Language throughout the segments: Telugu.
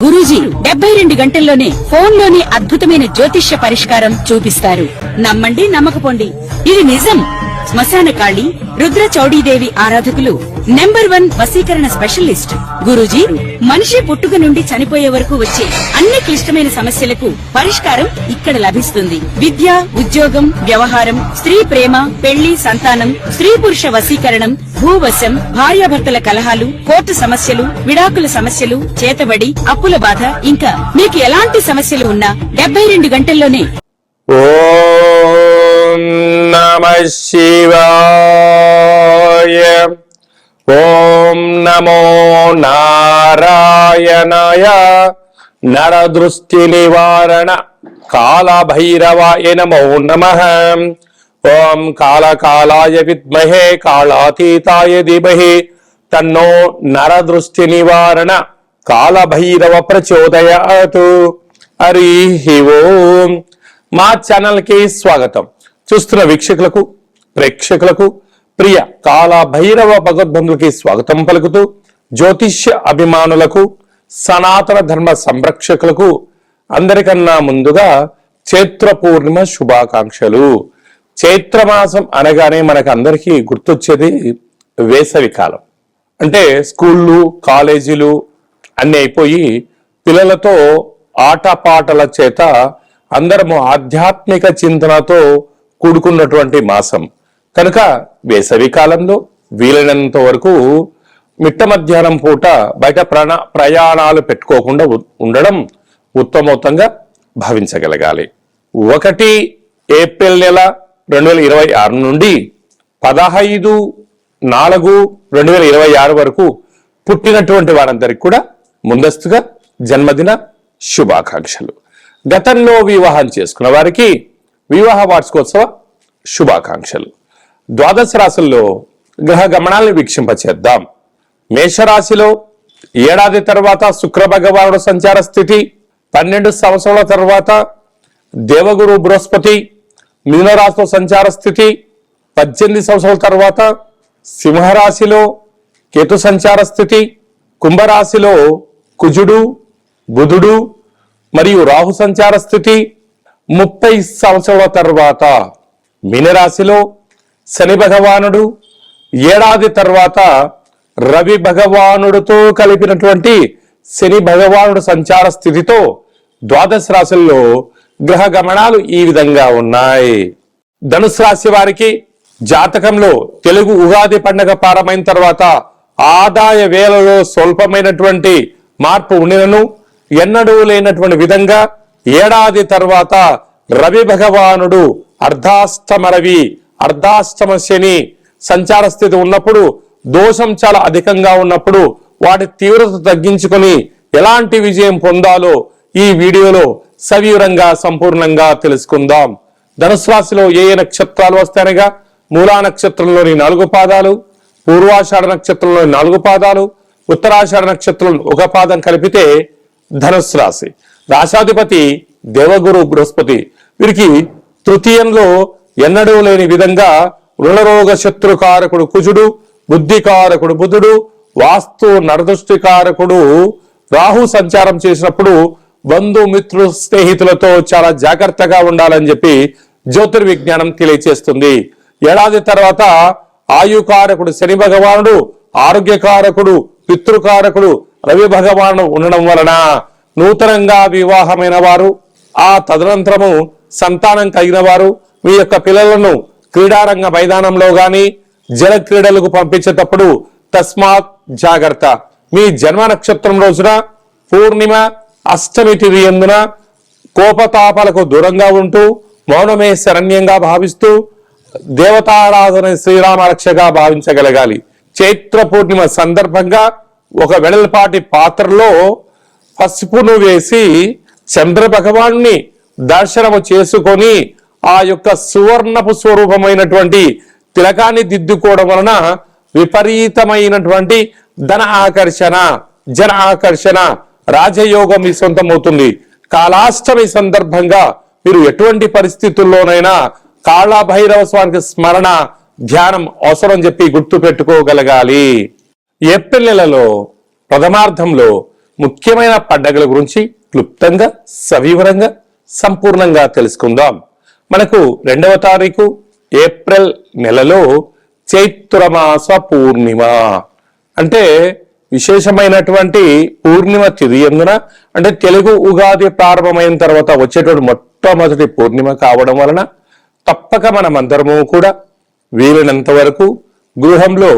గురూజీ 72 గంటల్లోనే ఫోన్ లోని అద్భుతమైన జ్యోతిష్య పరిష్కారం చూపిస్తారు. నమ్మండి, నమ్మకపోండి, ఇది నిజం. శ్మశాన కాళి రుద్ర చౌడీదేవి ఆరాధకులు నంబర్ 1 వశీకరణ స్పెషలిస్ట్. గురూజీ మనిషి పుట్టుక నుండి చనిపోయే వరకు వచ్చే అన్ని క్లిష్టమైన సమస్యలకు పరిష్కారం ఇక్కడ లభిస్తుంది. విద్య, ఉద్యోగం, వ్యవహారం, స్త్రీ ప్రేమ, పెళ్లి, సంతానం, స్త్రీ పురుష వశీకరణం, భూవశం, భార్యాభర్తల కలహాలు, కోర్టు సమస్యలు, విడాకుల సమస్యలు, చేతబడి, అప్పుల బాధ, ఇంకా మీకు ఎలాంటి సమస్యలు ఉన్నా 72 గంటల్లోనే. ఓం నమః శివాయ. ఓం నమో నారాయణాయ. నరదృష్టి నివారణ కాళభైరవాయ నమో నమః. ఓం కాళకాలాయ విద్మహే కాళాతీతాయ ధీమహి తన్నో నరదృష్టి నివారణ కాళభైరవ ప్రచోదయాత్. హరి ఓం. మా ఛానల్ కి స్వాగతం. చూస్తున్న వీక్షకులకు, ప్రేక్షకులకు, ప్రియ కాళభైరవ భగవద్బంధులకి స్వాగతం పలుకుతూ, జ్యోతిష్య అభిమానులకు, సనాతన ధర్మ సంరక్షకులకు అందరికన్నా ముందుగా చైత్ర పూర్ణిమ శుభాకాంక్షలు. చైత్రమాసం అనగానే మనకు అందరికీ గుర్తొచ్చేది వేసవి కాలం. అంటే స్కూళ్ళు, కాలేజీలు అన్ని అయిపోయి పిల్లలతో ఆటపాటల చేత అందరము ఆధ్యాత్మిక చింతనతో కూడుకున్నటువంటి మాసం కనుక వేసవి కాలంలో వీలైనంత వరకు మిట్ట మధ్యాహ్నం పూట బయట ప్రయాణాలు పెట్టుకోకుండా ఉండడం ఉత్తమోత్తంగా భావించగలగాలి. 1 ఏప్రిల్ నెల 2026 నుండి 15/4/2026 వరకు పుట్టినటువంటి వారందరికీ కూడా ముందస్తుగా జన్మదిన శుభాకాంక్షలు. గతంలో వివాహం చేసుకున్న వారికి వివాహ వార్షికోత్సవ శుభాకాంక్షలు. ద్వాదశ రాశుల్లో గ్రహ గమనాలను వీక్షింపచేద్దాం. మేషరాశిలో ఏడాది తర్వాత శుక్ర భగవానుడు సంచార స్థితి, 12 సంవత్సరాల తర్వాత దేవగురు బృహస్పతి మీనరాశిలో సంచార స్థితి, 18 సంవత్సరాల తర్వాత సింహరాశిలో కేతు సంచార స్థితి, కుంభరాశిలో కుజుడు, బుధుడు మరియు రాహు సంచార స్థితి, 30 సంవత్సరాల తర్వాత మీనరాశిలో శని భగవానుడు, ఏడాది తర్వాత రవి భగవానుడితో కలిపినటువంటి శని భగవానుడు సంచార స్థితితో ద్వాదశ రాశుల్లో గ్రహ గమనాలు ఈ విధంగా ఉన్నాయి. ధనుసు రాశి వారికి జాతకంలో తెలుగు ఉగాది పండుగ ప్రారంభమైన తర్వాత ఆదాయ వేలలో స్వల్పమైనటువంటి మార్పు ఉండినను ఎన్నడూ లేనటువంటి విధంగా ఏడాది తర్వాత రవి భగవానుడు అర్ధాష్టమ రవి, అర్ధాష్టమ శని సంచార స్థితి ఉన్నప్పుడు, దోషం చాలా అధికంగా ఉన్నప్పుడు వాటి తీవ్రత తగ్గించుకొని ఎలాంటి విజయం పొందాలో ఈ వీడియోలో సవివరంగా సంపూర్ణంగా తెలుసుకుందాం. ధనుసు రాశిలో ఏ నక్షత్రాలు వస్తాయనగా మూలా నక్షత్రంలోని 4 పాదాలు, పూర్వాషాఢ నక్షత్రంలోని 4 పాదాలు, ఉత్తరాషాఢ నక్షత్రంలో 1 పాదం కలిపితే ధనుసు రాశి. రాశాధిపతి దేవగురు బృహస్పతి. వీరికి తృతీయంలో ఎన్నడూ లేని విధంగా రుణరోగ శత్రుకారకుడు కుజుడు, బుద్ధికారకుడు బుధుడు, వాస్తు నరదృష్టికారకుడు రాహు సంచారం చేసినప్పుడు బంధుమిత్రు స్నేహితులతో చాలా జాగ్రత్తగా ఉండాలని చెప్పి జ్యోతిర్విజ్ఞానం తెలియచేస్తుంది. ఏడాది తర్వాత ఆయుకారకుడు శని భగవానుడు, ఆరోగ్యకారకుడు, పితృకారకుడు రవి భగవానుడు ఉండడం వలన నూతనంగా వివాహమైన వారు, ఆ తదనంతరము సంతానం కలిగిన వారు మీ యొక్క పిల్లలను క్రీడారంగ మైదానంలో గాని జల క్రీడలకు పంపించేటప్పుడు తస్మాత్ జాగ్రత్త. మీ జన్మ నక్షత్రం రోజున పూర్ణిమ, అష్టమి తిథి యందున కోపతాపాలకు దూరంగా ఉంటూ మౌనమే శరణ్యంగా భావిస్తూ దేవతారాధన శ్రీరామ రక్షగా భావించగలగాలి. చైత్ర పూర్ణిమ సందర్భంగా ఒక వెడల్పాటి పాత్రలో పసుపును వేసి చంద్ర భగవాన్ని దర్శనము చేసుకొని ఆ యొక్క సువర్ణపు స్వరూపమైనటువంటి తిలకాన్ని దిద్దుకోవడం వలన విపరీతమైనటువంటి ధన ఆకర్షణ, జన ఆకర్షణ, రాజయోగం మీ సొంతమవుతుంది. కాళాష్టమి సందర్భంగా మీరు ఎటువంటి పరిస్థితుల్లోనైనా కాళభైరవ స్వామికి స్మరణ, ధ్యానం అవసరం చెప్పి గుర్తు పెట్టుకోగలగాలి. ఏప్రిల్ నెలలో ప్రథమార్థంలో ముఖ్యమైన పండగల గురించి క్లుప్తంగా సవివరంగా సంపూర్ణంగా తెలుసుకుందాం. మనకు 2వ తారీఖు ఏప్రిల్ నెలలో చైత్రమాస పూర్ణిమ అంటే విశేషమైనటువంటి పూర్ణిమ తిథి ఎందున అంటే తెలుగు ఉగాది ప్రారంభమైన తర్వాత వచ్చేటువంటి మొట్టమొదటి పూర్ణిమ కావడం వలన తప్పక మనమందరము కూడా వీలైనంత వరకు గృహంలో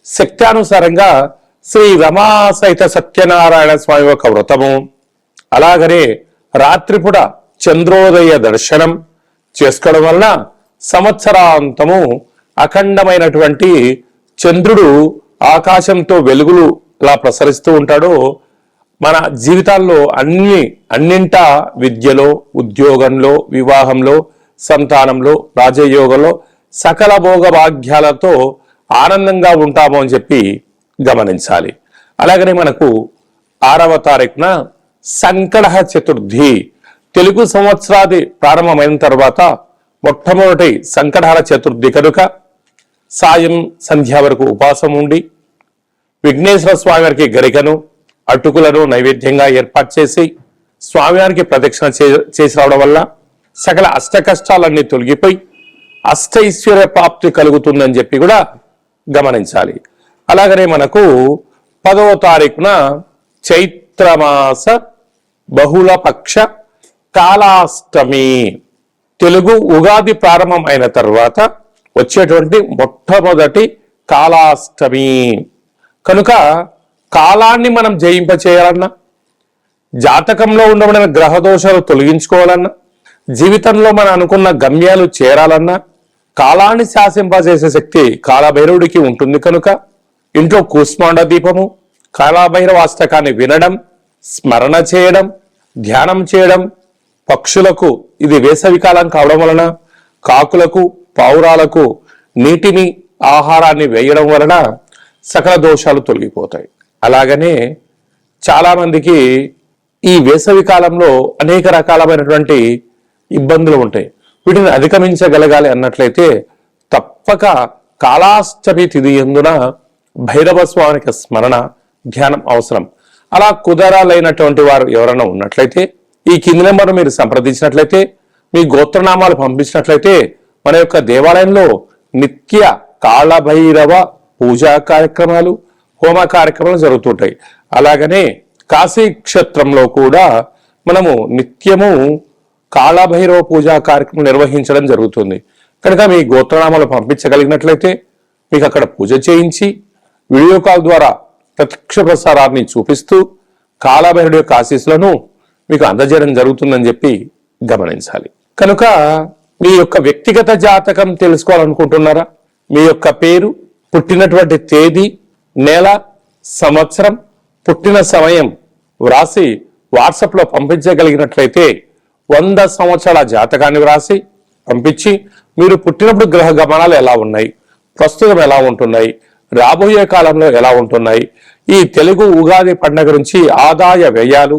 శక్త్యానుసారంగా శ్రీ రమా సహిత సత్యనారాయణ స్వామి యొక్క వ్రతము, అలాగనే రాత్రిపూట చంద్రోదయ దర్శనం చేసుకోవడం వలన సంవత్సరాంతము అఖండమైనటువంటి చంద్రుడు ఆకాశంతో వెలుగులులా ప్రసరిస్తూ ఉంటాడో మన జీవితాల్లో అన్నింటా విద్యలో, ఉద్యోగంలో, వివాహంలో, సంతానంలో, రాజయోగంలో సకల భోగ భాగ్యాలతో ఆనందంగా ఉంటాము అని చెప్పి గమనించాలి. అలాగనే మనకు 6వ తారీఖున సంకటహ చతుర్థి, తెలుగు సంవత్సరాది ప్రారంభమైన తర్వాత మొట్టమొదటి సంకటహర చతుర్థి కనుక సాయం సంధ్యా వరకు ఉపాసం ఉండి విఘ్నేశ్వర స్వామి వారికి గరికను అటుకులను నైవేద్యంగా ఏర్పాటు చేసి స్వామివారికి ప్రదక్షిణ చేసి రావడం వల్ల సకల అష్ట కష్టాలన్నీ తొలగిపోయి అష్టైశ్వర్య ప్రాప్తి కలుగుతుందని చెప్పి కూడా గమనించాలి. అలాగనే మనకు 10వ తారీఖున చైత్రమాస బహుళపక్ష కాలాష్టమి, తెలుగు ఉగాది ప్రారంభం అయిన తర్వాత వచ్చేటువంటి మొట్టమొదటి కాలాష్టమి కనుక కాలాన్ని మనం జయింపచేయాలన్నా, జాతకంలో ఉండబడిన గ్రహ దోషాలు తొలగించుకోవాలన్నా, జీవితంలో మనం అనుకున్న గమ్యాలు చేరాలన్నా కాలాన్ని శాసింపజేసే శక్తి కాలభైరవుడికి ఉంటుంది కనుక ఇంట్లో కూష్మాండ దీపము, కాలభైరవాష్టకాన్ని వినడం, స్మరణ చేయడం, ధ్యానం చేయడం, పక్షులకు ఇది వేసవికాలం కావడం వలన కాకులకు, పావురాలకు నీటిని, ఆహారాన్ని వేయడం వలన సకల దోషాలు తొలగిపోతాయి. అలాగనే చాలా మందికి ఈ వేసవి కాలంలో అనేక రకాలమైనటువంటి ఇబ్బందులు ఉంటాయి. వీటిని అధిగమించగలగాలి అన్నట్లయితే తప్పక కాలాష్టమి తిథి యందున భైరవ స్వామికి స్మరణ, ధ్యానం అవసరం. అలా కుదరాలైనటువంటి వారు ఎవరైనా ఉన్నట్లయితే ఈ కింది నెంబర్ మీరు సంప్రదించినట్లయితే, మీ గోత్రనామాలు పంపించినట్లయితే మన యొక్క దేవాలయంలో నిత్య కాళభైరవ పూజా కార్యక్రమాలు, హోమ కార్యక్రమాలు జరుగుతుంటాయి. అలాగనే కాశీ క్షేత్రంలో కూడా మనము నిత్యము కాళభైరవ పూజా కార్యక్రమం నిర్వహించడం జరుగుతుంది. కనుక మీ గోత్రనామాలు పంపించగలిగినట్లయితే మీకు అక్కడ పూజ చేయించి వీడియో కాల్ ద్వారా ప్రత్యక్ష ప్రసారాన్ని చూపిస్తూ కాళభైరుడి యొక్క ఆశీస్సులను మీకు అందజేయడం జరుగుతుందని చెప్పి గమనించాలి. కనుక మీ యొక్క వ్యక్తిగత జాతకం తెలుసుకోవాలనుకుంటున్నారా? మీ యొక్క పేరు, పుట్టినటువంటి తేదీ, నెల, సంవత్సరం, పుట్టిన సమయం వ్రాసి వాట్సాప్లో పంపించగలిగినట్లయితే 100 సంవత్సరాల జాతకాన్ని వ్రాసి పంపించి మీరు పుట్టినప్పుడు గ్రహ గమనాలు ఎలా ఉన్నాయి, ప్రస్తుతం ఎలా ఉంటున్నాయి, రాబోయే కాలంలో ఎలా ఉంటున్నాయి, ఈ తెలుగు ఉగాది పండుగ గురించి ఆదాయ వ్యయాలు,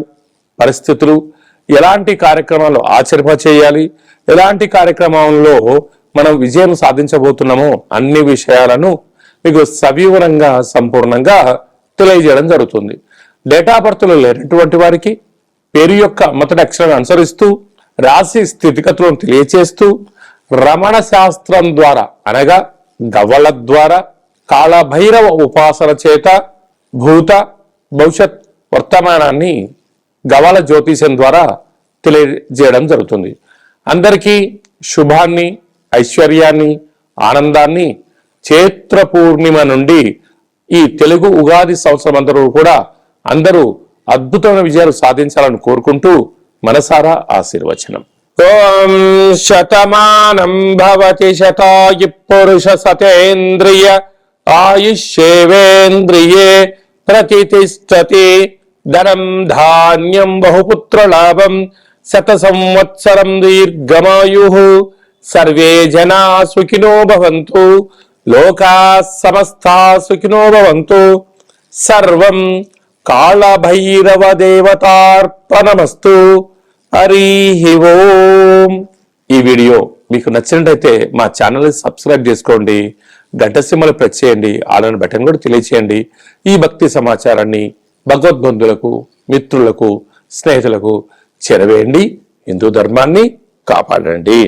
పరిస్థితులు, ఎలాంటి కార్యక్రమాలు ఆచరింపచేయాలి, ఎలాంటి కార్యక్రమంలో మనం విజయం సాధించబోతున్నామో అన్ని విషయాలను మీకు సవివరంగా సంపూర్ణంగా తెలియజేయడం జరుగుతుంది. డేటా బర్త్లో లేనటువంటి వారికి పేరు యొక్క మొదటి అక్షరాన్ని అనుసరిస్తూ రాశి స్థితిగతులను తెలియచేస్తూ రమణ శాస్త్రం ద్వారా అనగా గవ్వల ద్వారా కాళభైరవ ఉపాసన చేత భూత భవిష్యత్ వర్తమానాన్ని గవ్వల జ్యోతిషం ద్వారా తెలియజేయడం జరుగుతుంది. అందరికీ శుభాన్ని, ఐశ్వర్యాన్ని, ఆనందాన్ని చైత్ర పూర్ణిమ నుండి ఈ తెలుగు ఉగాది సంవత్సరం అందరూ అద్భుతమైన విజయాలు సాధించాలని కోరుకుంటూ మనసారా ఆశీర్వచనం. ఓం శతమానం భవతి శతాయు పురుష సతేంద్రియ ఆయుష్యేవేంద్రియే ప్రతిష్టతి ధనం ధాన్యం బహుపుత్ర లాభం శత సంవత్సరం దీర్ఘమాయు సర్వే జనా సుఖినో భవంతు లోకా సమస్తా సుఖినో భవంతు సర్వం కాళభైరవ దేవతార్పణమస్తు. హరి ఓం. ఈ వీడియో మీకు నచ్చినట్లయితే మా ఛానల్ని సబ్స్క్రైబ్ చేసుకోండి, గంట సింబల్ ప్రెస్ చేయండి, ఆల్ బటన్ కూడా తెలియచేయండి. ఈ భక్తి సమాచారాన్ని భగవద్బంధులకు, మిత్రులకు స్నేహితులకు చేరవేయండి. హిందూ ధర్మాన్ని కాపాడండి.